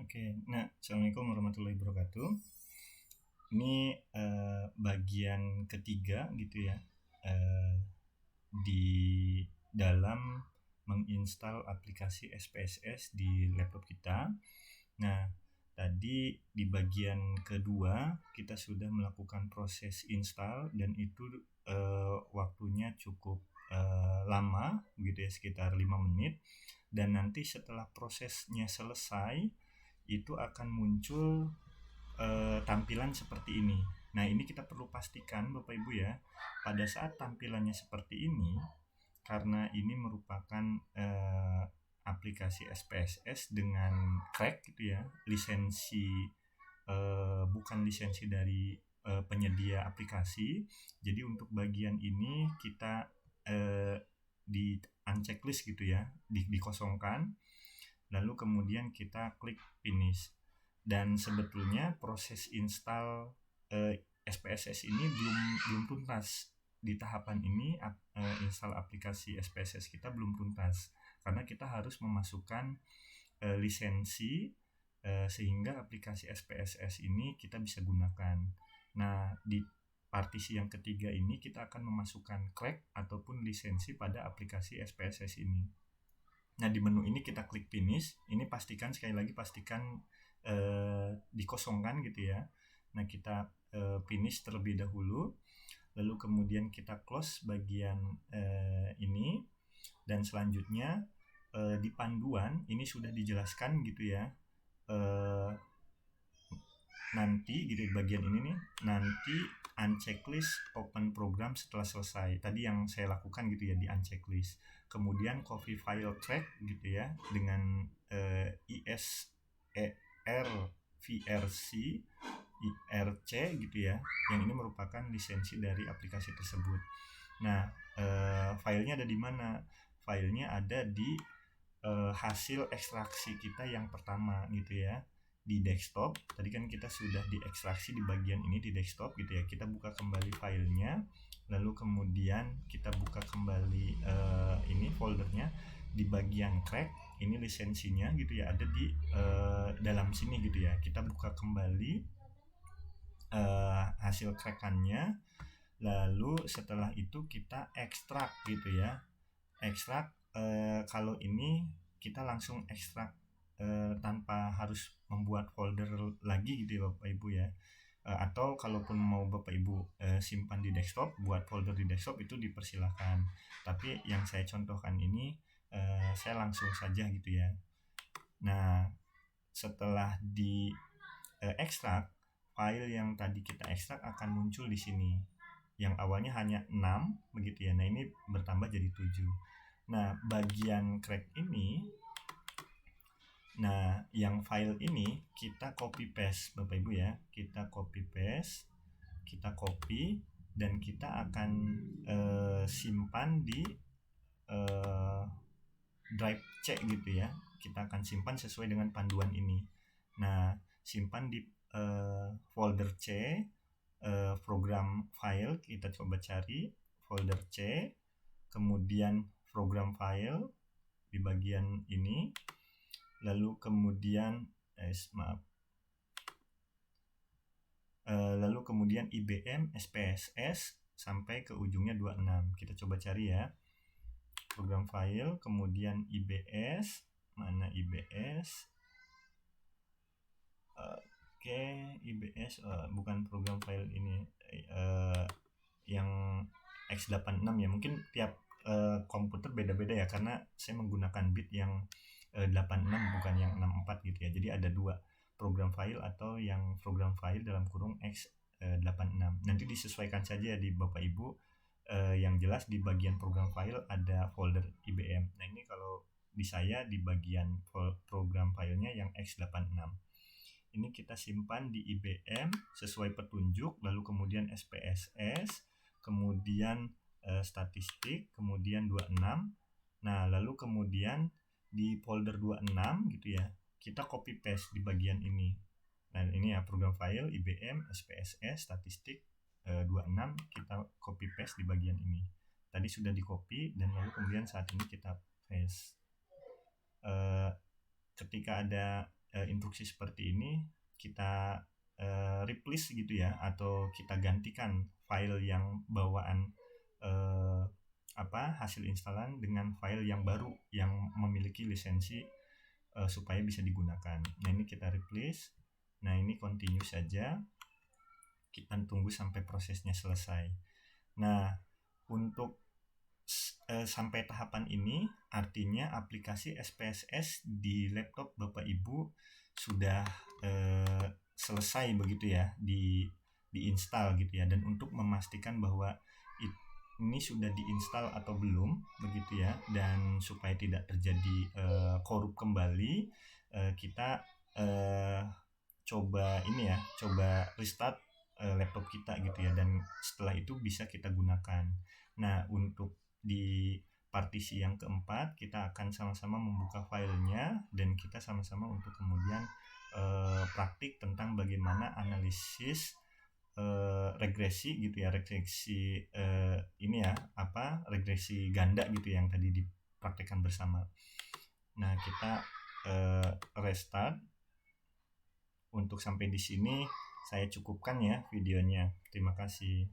Oke, nah, Assalamualaikum warahmatullahi wabarakatuh. Ini bagian ketiga gitu ya, di dalam menginstal aplikasi SPSS di laptop kita. Nah, tadi di bagian kedua kita sudah melakukan proses install dan itu waktunya cukup lama gitu ya, sekitar 5 menit. Dan nanti setelah prosesnya selesai itu akan muncul tampilan seperti ini. Nah, ini kita perlu pastikan Bapak Ibu ya, pada saat tampilannya seperti ini, karena ini merupakan aplikasi SPSS dengan crack gitu ya, lisensi bukan lisensi dari penyedia aplikasi. Jadi untuk bagian ini kita di unchecklist gitu ya, dikosongkan. Lalu kemudian kita klik finish. Dan sebetulnya proses install SPSS ini belum tuntas. Di tahapan ini install aplikasi SPSS kita belum tuntas karena kita harus memasukkan lisensi sehingga aplikasi SPSS ini kita bisa gunakan. Nah, di partisi yang ketiga ini kita akan memasukkan crack ataupun lisensi pada aplikasi SPSS ini. Nah, di menu ini kita klik finish. Ini pastikan, sekali lagi pastikan dikosongkan gitu ya. Nah, kita finish terlebih dahulu. Lalu kemudian kita close bagian ini. Dan selanjutnya di panduan ini sudah dijelaskan gitu ya. Nanti gitu, bagian ini nih, nanti unchecklist open program setelah selesai. Tadi yang saya lakukan gitu ya, di unchecklist. Kemudian copy file track gitu ya, dengan ISER VRC IRC gitu ya, yang ini merupakan lisensi dari aplikasi tersebut. Nah, filenya ada di mana? Filenya ada di hasil ekstraksi kita yang pertama gitu ya, di desktop. Tadi kan kita sudah diekstraksi di bagian ini di desktop gitu ya. Kita buka kembali filenya, lalu kemudian kita buka kembali ini foldernya. Di bagian crack ini lisensinya gitu ya, ada di dalam sini gitu ya. Kita buka kembali hasil crackannya, lalu setelah itu kita ekstrak gitu ya. Ekstrak kalau ini kita langsung ekstrak tanpa harus membuat folder lagi gitu ya Bapak Ibu ya. Atau kalaupun mau Bapak Ibu simpan di desktop, buat folder di desktop itu dipersilahkan. Tapi yang saya contohkan ini saya langsung saja gitu ya. Nah, setelah di ekstrak, file yang tadi kita ekstrak akan muncul di sini. Yang awalnya hanya 6 begitu ya. Nah, ini bertambah jadi 7. Nah, bagian crack ini, nah yang file ini kita copy paste Bapak Ibu ya. Kita copy paste, kita copy, dan kita akan simpan di drive C gitu ya. Kita akan simpan sesuai dengan panduan ini. Nah, simpan di folder C, program file, kita coba cari folder C, kemudian program file di bagian ini, lalu kemudian lalu kemudian IBM SPSS sampai ke ujungnya 26. Kita coba cari ya, program file, kemudian IBS, mana IBS? Oke, IBS bukan program file ini, yang x86 ya. Mungkin tiap komputer beda-beda ya, karena saya menggunakan bit yang 86 bukan yang 64 gitu ya. Jadi ada dua, program file atau yang program file dalam kurung x86. Nanti disesuaikan saja di Bapak Ibu. Yang jelas di bagian program file ada folder IBM. Nah, ini kalau di saya di bagian program filenya yang x86. Ini kita simpan di IBM sesuai petunjuk, lalu kemudian SPSS, kemudian statistik, kemudian 26. Nah, lalu kemudian di folder 26 gitu ya, kita copy paste di bagian ini. Nah, ini ya, program file IBM SPSS statistik 26, kita copy paste di bagian ini. Tadi sudah di copy dan lalu kemudian saat ini kita paste. Ketika ada instruksi seperti ini kita replace gitu ya, atau kita gantikan file yang bawaan hasil instalan dengan file yang baru yang memiliki lisensi supaya bisa digunakan. Nah, ini kita replace. Nah, ini continue saja. Kita tunggu sampai prosesnya selesai. Nah, untuk sampai tahapan ini artinya aplikasi SPSS di laptop Bapak Ibu sudah selesai begitu ya, diinstal gitu ya. Dan untuk memastikan bahwa ini sudah diinstal atau belum begitu ya, dan supaya tidak terjadi korup kembali, kita coba restart laptop kita gitu ya, dan setelah itu bisa kita gunakan. Nah, untuk di partisi yang keempat kita akan sama-sama membuka filenya dan kita sama-sama untuk kemudian praktik tentang bagaimana analisis regresi gitu ya, regresi regresi ganda gitu yang tadi dipraktikkan bersama. Nah, kita restart. Untuk sampai di sini saya cukupkan ya videonya. Terima kasih.